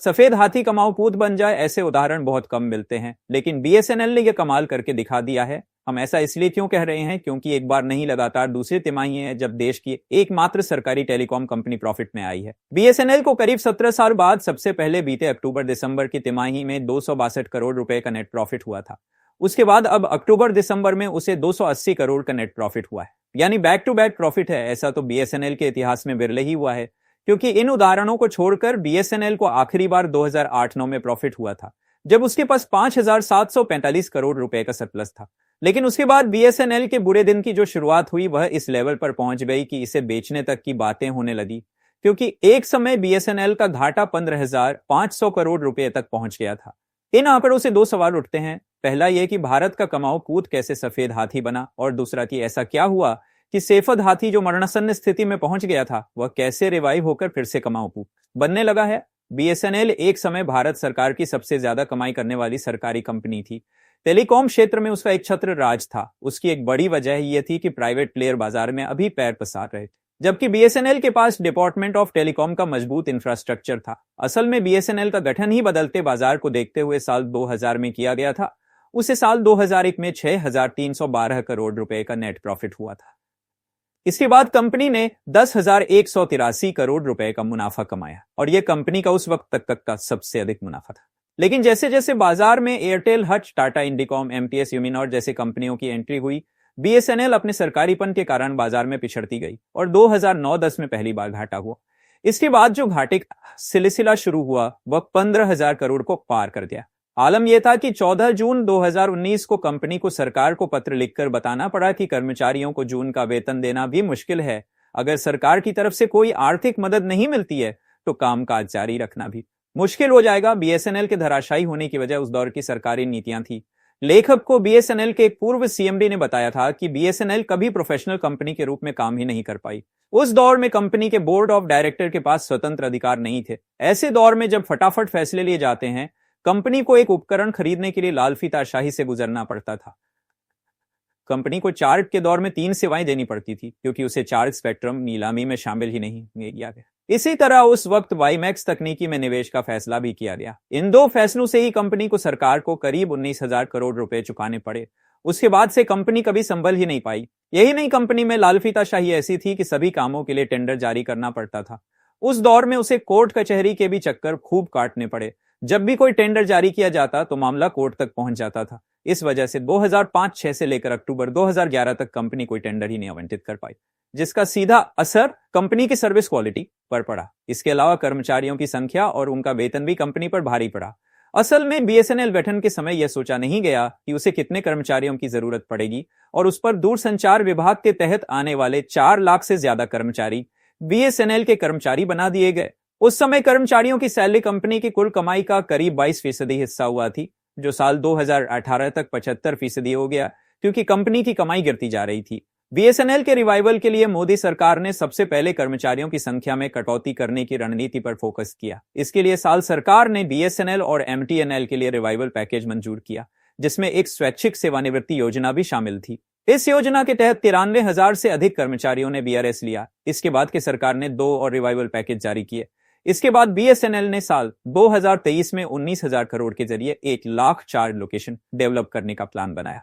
सफेद हाथी कमाऊ पूत बन जाए, ऐसे उदाहरण बहुत कम मिलते हैं, लेकिन बीएसएनएल ने यह कमाल करके दिखा दिया है। हम ऐसा इसलिए क्यों कह रहे हैं, क्योंकि एक बार नहीं लगातार दूसरी तिमाही है जब देश की एकमात्र सरकारी टेलीकॉम कंपनी प्रॉफिट में आई है। बीएसएनएल को करीब 17 साल बाद सबसे पहले बीते अक्टूबर दिसंबर की तिमाही में 262 करोड़ रुपए का नेट प्रॉफिट हुआ था। उसके बाद अब अक्टूबर दिसंबर में उसे 280 करोड़ का नेट प्रॉफिट हुआ है, यानी बैक टू बैक प्रॉफिट है। ऐसा तो बीएसएनएल के इतिहास में विरले ही हुआ है, क्योंकि इन उदाहरणों को छोड़कर बीएसएनएल को आखिरी बार 2008-9 में प्रॉफिट हुआ था, जब उसके पास 5,745 करोड़ रुपए का सरप्लस था। लेकिन उसके बाद बीएसएनएल के बुरे दिन की जो शुरुआत हुई वह इस लेवल पर पहुंच गई कि इसे बेचने तक की बातें होने लगी, क्योंकि एक समय बीएसएनएल का घाटा 15,500 करोड़ रुपए तक पहुंच गया था। इन आंकड़ों से दो सवाल उठते हैं। पहला यह कि भारत का कमाऊ पूत कैसे सफेद हाथी बना, और दूसरा कि ऐसा क्या हुआ कि सफेद हाथी जो मरणासन्न स्थिति में पहुंच गया था वह कैसे रिवाइव होकर फिर से कमाऊ पूत बनने लगा है। बीएसएनएल एक समय भारत सरकार की सबसे ज्यादा कमाई करने वाली सरकारी कंपनी थी। टेलीकॉम क्षेत्र में उसका एक छत्र राज था। उसकी एक बड़ी वजह यह थी कि प्राइवेट प्लेयर बाजार में अभी पैर पसार रहे, जबकि बीएसएनएल के पास डिपार्टमेंट ऑफ टेलीकॉम का मजबूत इंफ्रास्ट्रक्चर था। असल में बीएसएनएल का गठन ही बदलते बाजार को देखते हुए साल 2000 में किया गया था। उसे साल 2001 में 6,312 करोड़ रुपए का नेट प्रॉफिट हुआ था। इसके बाद कंपनी ने 10,183 करोड़ रुपए का मुनाफा कमाया, और यह कंपनी का उस वक्त तक का सबसे अधिक मुनाफा था। लेकिन जैसे जैसे बाजार में Airtel, Hutch, Tata Indicom, MTS, Uninor जैसे कंपनियों की एंट्री हुई, बीएसएनएल अपने सरकारीपन के कारण बाजार में पिछड़ती गई और 2009-10 में पहली बार घाटा हुआ। इसके बाद जो घाटे का सिलसिला शुरू हुआ वह 15,000 करोड़ को पार कर दिया। आलम यह था कि 14 जून 2019 को कंपनी को सरकार को पत्र लिखकर बताना पड़ा कि कर्मचारियों को जून का वेतन देना भी मुश्किल है। अगर सरकार की तरफ से कोई आर्थिक मदद नहीं मिलती है तो कामकाज जारी रखना भी मुश्किल हो जाएगा। बीएसएनएल के धराशायी होने की वजह उस दौर की सरकारी नीतियां थी। लेखक को बीएसएनएल के एक पूर्व सीएमडी ने बताया था कि बीएसएनएल कभी प्रोफेशनल कंपनी के रूप में काम ही नहीं कर पाई। उस दौर में कंपनी के बोर्ड ऑफ डायरेक्टर के पास स्वतंत्र अधिकार नहीं थे। ऐसे दौर में जब फटाफट फैसले लिए जाते हैं, कंपनी को एक उपकरण खरीदने के लिए लाल फीताशाही से गुजरना पड़ता था। कंपनी को चार्ट के दौर में 3 सेवाएं देनी पड़ती थी, क्योंकि उसे चार्ट स्पेक्ट्रम नीलामी में शामिल ही नहीं किया गया। इसी तरह उस वक्त वाईमैक्स तकनीकी में निवेश का फैसला भी किया गया। इन दो फैसलों से ही कंपनी को सरकार को करीब 19,000 करोड़ रुपए चुकाने पड़े। उसके बाद से कंपनी कभी संभल ही नहीं पाई। यही नहीं, कंपनी में लाल फीताशाही ऐसी थी कि सभी कामों के लिए टेंडर जारी करना पड़ता था। उस दौर में उसे कोर्ट कचहरी के भी चक्कर खूब काटने पड़े। जब भी कोई टेंडर जारी किया जाता तो मामला कोर्ट तक पहुंच जाता था। इस वजह से 2005-6 से लेकर अक्टूबर 2011 तक कंपनी कोई टेंडर ही नहीं आवंटित कर पाई, जिसका सीधा असर कंपनी की सर्विस क्वालिटी पर पड़ा। इसके अलावा कर्मचारियों की संख्या और उनका वेतन भी कंपनी पर भारी पड़ा। असल में बीएसएनएल गठन के समय यह सोचा नहीं गया कि उसे कितने कर्मचारियों की जरूरत पड़ेगी, और उस पर दूरसंचार विभाग के तहत आने वाले 4 लाख से ज्यादा कर्मचारी बीएसएनएल के कर्मचारी बना दिए गए। उस समय कर्मचारियों की सैलरी कंपनी की कुल कमाई का करीब 22% हिस्सा हुआ थी, जो साल 2018 तक 75% हो गया, क्योंकि कंपनी की कमाई गिरती जा रही थी। बीएसएनएल के रिवाइवल के लिए मोदी सरकार ने सबसे पहले कर्मचारियों की संख्या में कटौती करने की रणनीति पर फोकस किया। इसके लिए साल सरकार ने बीएसएनएल और एमटीएनएल के लिए रिवाइवल पैकेज मंजूर किया, जिसमें एक स्वैच्छिक सेवानिवृत्ति योजना भी शामिल थी। इस योजना के तहत 93,000 से अधिक कर्मचारियों ने बीआरएस लिया। इसके बाद की सरकार ने 2 और रिवाइवल पैकेज जारी किए। इसके बाद बीएसएनएल ने साल 2023 में 19,000 करोड़ के जरिए 1,04,000 लोकेशन डेवलप करने का प्लान बनाया।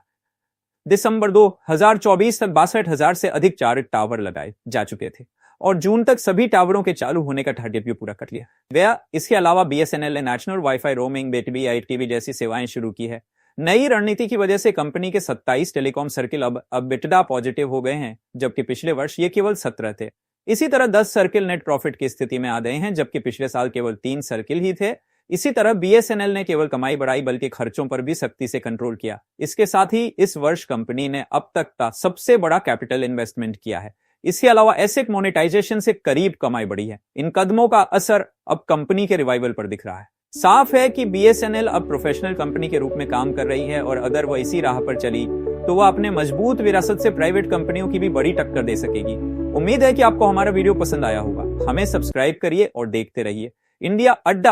दिसंबर 2024 तक 62,000 से अधिक चार्ट टावर लगाए जा चुके थे, और जून तक सभी टावरों के चालू होने का टारगेट भी पूरा कर लिया गया। इसके अलावा बीएसएनएल ने national wifi, roaming, B2B ITV जैसी सेवाएं शुरू की है। नई रणनीति की वजह से कंपनी के 27 टेलीकॉम सर्किल अब बिटडा पॉजिटिव हो गए हैं, जबकि पिछले वर्ष ये केवल 17 थे। इसी तरह 10 सर्किल नेट प्रॉफिट की स्थिति में आ गए हैं, जबकि पिछले साल केवल 3 सर्किल ही थे। इसी तरह बीएसएनएल ने केवल कमाई बढ़ाई, बल्कि खर्चों पर भी सख्ती से कंट्रोल किया। इसके साथ ही इस वर्ष कंपनी ने अब तक का सबसे बड़ा कैपिटल इन्वेस्टमेंट किया है। इसके अलावा एसेट मोनेटाइजेशन से करीब कमाई बढ़ी है। इन कदमों का असर अब कंपनी के रिवाइवल पर दिख रहा है। साफ है कि बीएसएनएल अब प्रोफेशनल कंपनी के रूप में काम कर रही है, और अगर वह इसी राह पर चली तो वह अपने मजबूत विरासत से प्राइवेट कंपनियों की भी बड़ी टक्कर दे सकेगी। उम्मीद है कि आपको हमारा वीडियो पसंद आया होगा। हमें सब्सक्राइब करिए और देखते रहिए इंडिया अड्डा।